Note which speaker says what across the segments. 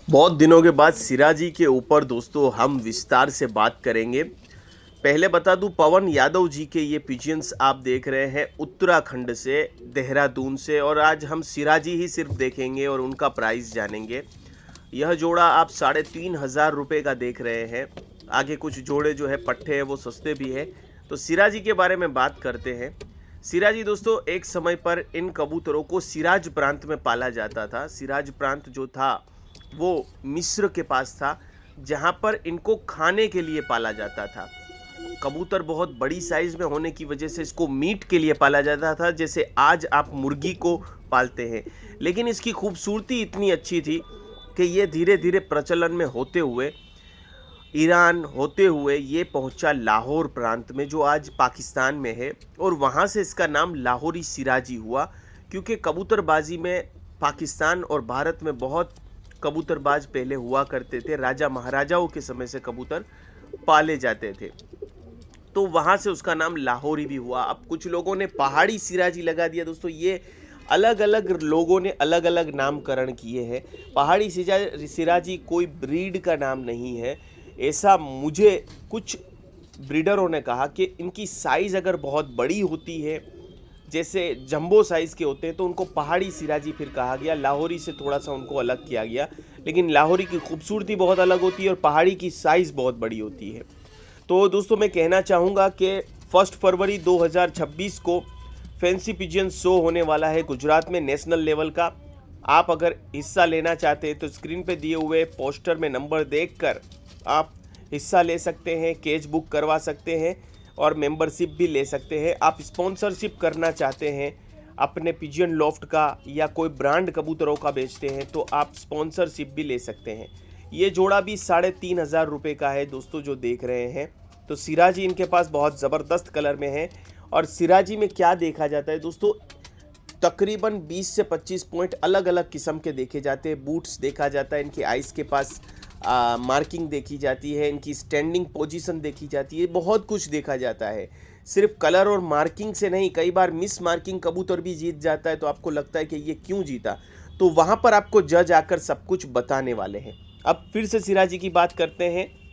Speaker 1: बहुत दिनों के बाद सिराजी के ऊपर दोस्तों हम विस्तार से बात करेंगे। पहले बता दूं, पवन यादव जी के ये पिजियंस आप देख रहे हैं उत्तराखंड से, देहरादून से, और आज हम सिराजी ही सिर्फ देखेंगे और उनका प्राइस जानेंगे। यह जोड़ा आप 3,500 रुपये का देख रहे हैं। आगे कुछ जोड़े जो है पट्टे हैं वो सस्ते भी है। तो सिराजी के बारे में बात करते हैं। सिराजी दोस्तों, एक समय पर इन कबूतरों को सिराज प्रांत में पाला जाता था। सिराज प्रांत जो था वो मिस्र के पास था, जहाँ पर इनको खाने के लिए पाला जाता था। कबूतर बहुत बड़ी साइज में होने की वजह से इसको मीट के लिए पाला जाता था, जैसे आज आप मुर्गी को पालते हैं। लेकिन इसकी खूबसूरती इतनी अच्छी थी कि ये धीरे धीरे प्रचलन में होते हुए, ईरान होते हुए ये पहुंचा लाहौर प्रांत में, जो आज पाकिस्तान में है। और वहाँ से इसका नाम लाहौरी सिराजी हुआ, क्योंकि कबूतरबाजी में पाकिस्तान और भारत में बहुत कबूतरबाज पहले हुआ करते थे। राजा महाराजाओं के समय से कबूतर पाले जाते थे, तो वहाँ से उसका नाम लाहौरी भी हुआ। अब कुछ लोगों ने पहाड़ी सिराजी लगा दिया दोस्तों। ये अलग अलग लोगों ने अलग अलग नामकरण किए हैं। पहाड़ी सिराजी कोई ब्रीड का नाम नहीं है, ऐसा मुझे कुछ ब्रीडरों ने कहा कि इनकी साइज़ अगर बहुत बड़ी होती है, जैसे जंबो साइज़ के होते हैं, तो उनको पहाड़ी सिराजी फिर कहा गया। लाहौरी से थोड़ा सा उनको अलग किया गया, लेकिन लाहौरी की खूबसूरती बहुत अलग होती है और पहाड़ी की साइज़ बहुत बड़ी होती है। तो दोस्तों, मैं कहना चाहूँगा कि 1 फरवरी 2026 को फैंसी पिजियन शो होने वाला है गुजरात में, नेशनल लेवल का। आप अगर हिस्सा लेना चाहते हैं तो स्क्रीन पे दिए हुए पोस्टर में नंबर देखकर आप हिस्सा ले सकते हैं, केज बुक करवा सकते हैं और मेंबरशिप भी ले सकते हैं। आप स्पॉन्सरशिप करना चाहते हैं अपने पिजियन लॉफ्ट का, या कोई ब्रांड कबूतरों का बेचते हैं, तो आप स्पॉन्सरशिप भी ले सकते हैं। ये जोड़ा भी 3,500 रुपये का है दोस्तों, जो देख रहे हैं। तो सिराजी इनके पास बहुत ज़बरदस्त कलर में है। और सिराजी में क्या देखा जाता है दोस्तों, तकरीबन 20 से 25 पॉइंट अलग अलग किस्म के देखे जाते हैं। बूट्स देखा जाता है, इनकी आइस के पास मार्किंग देखी जाती है, इनकी स्टैंडिंग पोजीशन देखी जाती है, बहुत कुछ देखा जाता है। सिर्फ कलर और मार्किंग से नहीं, कई बार मिस मार्किंग कबूतर भी जीत जाता है, तो आपको लगता है कि ये क्यों जीता। तो वहाँ पर आपको जज आकर सब कुछ बताने वाले हैं। अब फिर से सिराजी की बात करते हैं।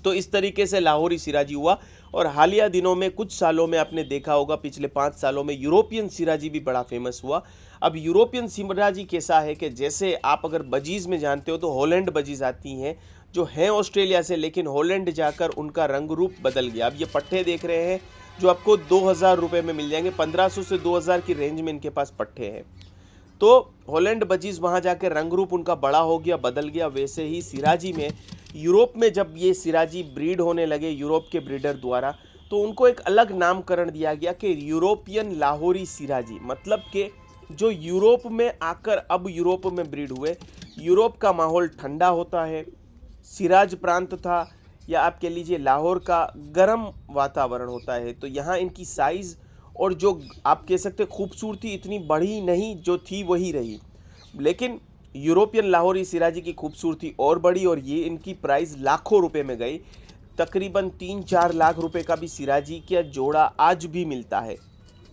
Speaker 1: तो इस तरीके से लाहौरी सिराजी हुआ। और हालिया दिनों में, कुछ सालों में आपने देखा होगा, पिछले 5 सालों में यूरोपियन सिराजी भी बड़ा फेमस हुआ। अब यूरोपियन सिराजी कैसा है कि जैसे आप अगर बजीज़ में जानते हो तो हॉलैंड बजीज़ आती हैं, जो हैं ऑस्ट्रेलिया से, लेकिन हॉलैंड जाकर उनका रंग रूप बदल गया। अब ये पट्टे देख रहे हैं जो आपको 2,000 रुपये में मिल जाएंगे। 1,500 से 2,000 की रेंज में इनके पास पट्टे हैं। तो हॉलैंड बजीज वहाँ जाके रंग रूप उनका बड़ा हो गया, बदल गया। वैसे ही सिराजी में, यूरोप में जब ये सिराजी ब्रीड होने लगे यूरोप के ब्रीडर द्वारा, तो उनको एक अलग नामकरण दिया गया कि यूरोपियन लाहौरी सिराजी। मतलब कि जो यूरोप में आकर अब यूरोप में ब्रीड हुए। यूरोप का माहौल ठंडा होता है, सिराज प्रांत था, या आप कह लीजिए लाहौर का गर्म वातावरण होता है, तो यहाँ इनकी साइज़ और जो आप कह सकते खूबसूरती इतनी बढ़ी नहीं, जो थी वही रही। लेकिन यूरोपियन लाहौरी सिराजी की खूबसूरती और बढ़ी, और ये इनकी प्राइस लाखों रुपए में गई। तकरीबन 3-4 लाख रुपए का भी सिराजी का जोड़ा आज भी मिलता है।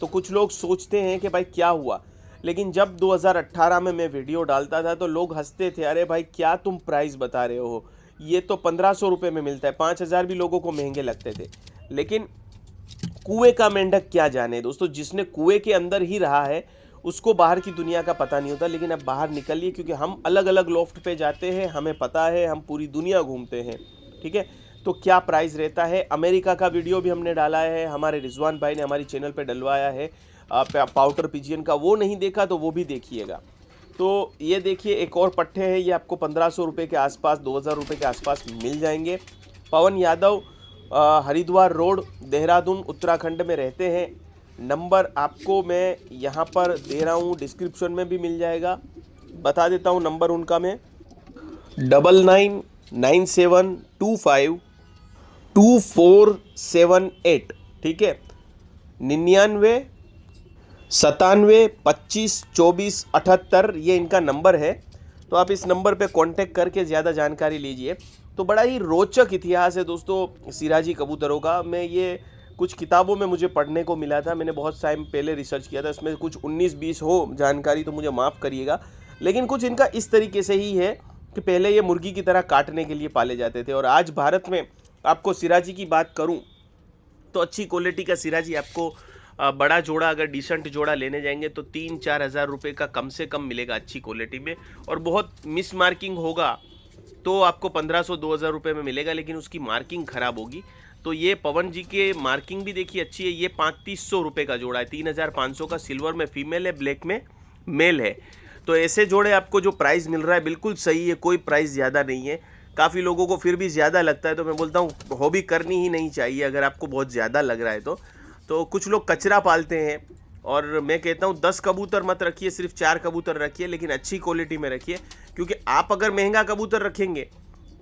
Speaker 1: तो कुछ लोग सोचते हैं कि भाई क्या हुआ, लेकिन जब 2018 में मैं वीडियो डालता था तो लोग हंसते थे, अरे भाई क्या तुम प्राइस बता रहे हो, ये तो 1,500 रुपये में मिलता है। 5,000 भी लोगों को महंगे लगते थे। लेकिन कुएं का मेंढक क्या जाने दोस्तों, जिसने कुएं के अंदर ही रहा है उसको बाहर की दुनिया का पता नहीं होता। लेकिन अब बाहर निकलिए, क्योंकि हम अलग अलग लॉफ्ट पे जाते हैं, हमें पता है, हम पूरी दुनिया घूमते हैं। ठीक है, तो क्या प्राइस रहता है। अमेरिका का वीडियो भी हमने डाला है, हमारे रिजवान भाई ने हमारी चैनल पे डलवाया है पाउडर पिजियन का। वो नहीं देखा तो वो भी देखिएगा। तो ये देखिए, एक और पट्टे हैं, ये आपको 1,500 रुपये के आसपास, 2,000 रुपये के आसपास मिल जाएंगे। पवन यादव, हरिद्वार रोड, देहरादून, उत्तराखंड में रहते हैं। नंबर आपको मैं यहाँ पर दे रहा हूँ, डिस्क्रिप्शन में भी मिल जाएगा। बता देता हूँ नंबर उनका मैं, 9997252478। ठीक है, 99 97252478, ये इनका नंबर है। तो आप इस नंबर पे कांटेक्ट करके ज़्यादा जानकारी लीजिए। तो बड़ा ही रोचक इतिहास है दोस्तों सिराजी कबूतरों का। मैं ये कुछ किताबों में मुझे पढ़ने को मिला था, मैंने बहुत टाइम पहले रिसर्च किया था, इसमें कुछ 19-20 हो जानकारी तो मुझे माफ़ करिएगा। लेकिन कुछ इनका इस तरीके से ही है कि पहले ये मुर्गी की तरह काटने के लिए पाले जाते थे। और आज भारत में आपको सिराजी की बात करूं तो अच्छी क्वालिटी का सिराजी आपको बड़ा जोड़ा अगर डिसेंट जोड़ा लेने जाएंगे तो 3-4 हज़ार रुपये का कम से कम मिलेगा अच्छी क्वालिटी में। और बहुत मिस मार्किंग होगा तो आपको 1500-2000 रुपये में मिलेगा, लेकिन उसकी मार्किंग ख़राब होगी। तो ये पवन जी के मार्किंग भी देखिए अच्छी है। ये 3500 रुपये का जोड़ा है, 3500 का। सिल्वर में फीमेल है, ब्लैक में मेल है। तो ऐसे जोड़े आपको जो प्राइस मिल रहा है बिल्कुल सही है, कोई प्राइस ज़्यादा नहीं है। काफ़ी लोगों को फिर भी ज़्यादा लगता है, तो मैं बोलता हूँ हॉबी करनी ही नहीं चाहिए अगर आपको बहुत ज़्यादा लग रहा है तो कुछ लोग कचरा पालते हैं, और मैं कहता हूँ 10 कबूतर मत रखिए, सिर्फ 4 कबूतर रखिए, लेकिन अच्छी क्वालिटी में रखिए। क्योंकि आप अगर महंगा कबूतर रखेंगे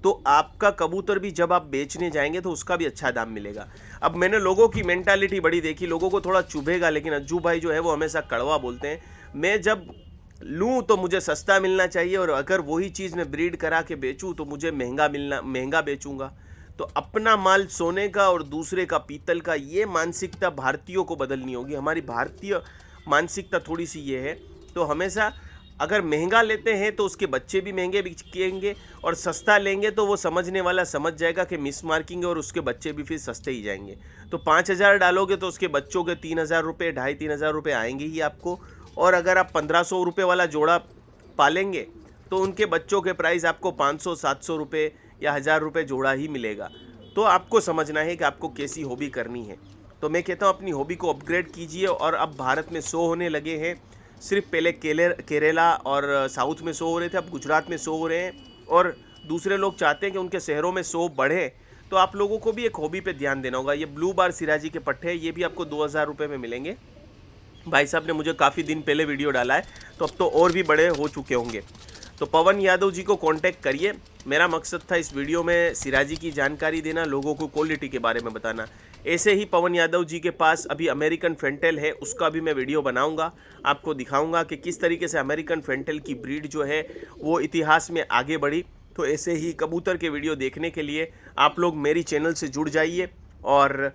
Speaker 1: तो आपका कबूतर भी जब आप बेचने जाएंगे तो उसका भी अच्छा दाम मिलेगा। अब मैंने लोगों की मेंटालिटी बड़ी देखी, लोगों को थोड़ा चुभेगा, लेकिन अज्जू भाई जो है वो हमेशा कड़वा बोलते हैं। मैं जब लूँ तो मुझे सस्ता मिलना चाहिए, और अगर वही चीज़ मैं ब्रीड करा के बेचूँ तो मुझे महंगा बेचूँगा। तो अपना माल सोने का और दूसरे का पीतल का, ये मानसिकता भारतीयों को बदलनी होगी। हमारी भारतीय मानसिकता थोड़ी सी ये है। तो हमेशा अगर महंगा लेते हैं तो उसके बच्चे भी महंगे बिकेंगे, और सस्ता लेंगे तो वो समझने वाला समझ जाएगा कि मिस मार्किंग है, और उसके बच्चे भी फिर सस्ते ही जाएंगे। तो 5000 डालोगे तो उसके बच्चों के 3000 रुपये, 2500-3000 रुपये आएंगे ही आपको। और अगर आप 1500 रुपये वाला जोड़ा पालेंगे तो उनके बच्चों के प्राइस आपको 500-700 रुपये या 1000 रुपये जोड़ा ही मिलेगा। तो आपको समझना है कि आपको कैसी हॉबी करनी है। तो मैं कहता हूँ अपनी हॉबी को अपग्रेड कीजिए। और अब भारत में शो होने लगे हैं, सिर्फ पहले केरला और साउथ में शो हो रहे थे, अब गुजरात में शो हो रहे हैं, और दूसरे लोग चाहते हैं कि उनके शहरों में शो बढ़े। तो आप लोगों को भी एक हॉबी पे ध्यान देना होगा। ये ब्लू बार सिराजी के पट्टे, ये भी आपको 2000 रुपये में मिलेंगे। भाई साहब ने मुझे काफ़ी दिन पहले वीडियो डाला है, तो अब तो और भी बड़े हो चुके होंगे। तो पवन यादव जी को कांटेक्ट करिए। मेरा मकसद था इस वीडियो में सिराजी की जानकारी देना, लोगों को क्वालिटी के बारे में बताना। ऐसे ही पवन यादव जी के पास अभी अमेरिकन फेंटेल है, उसका भी मैं वीडियो बनाऊंगा, आपको दिखाऊंगा कि किस तरीके से अमेरिकन फेंटेल की ब्रीड जो है वो इतिहास में आगे बढ़ी। तो ऐसे ही कबूतर के वीडियो देखने के लिए आप लोग मेरी चैनल से जुड़ जाइए। और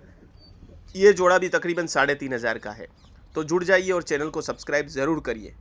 Speaker 1: ये जोड़ा भी तकरीबन 3500 का है, तो जुड़ जाइए और चैनल को सब्सक्राइब ज़रूर करिए।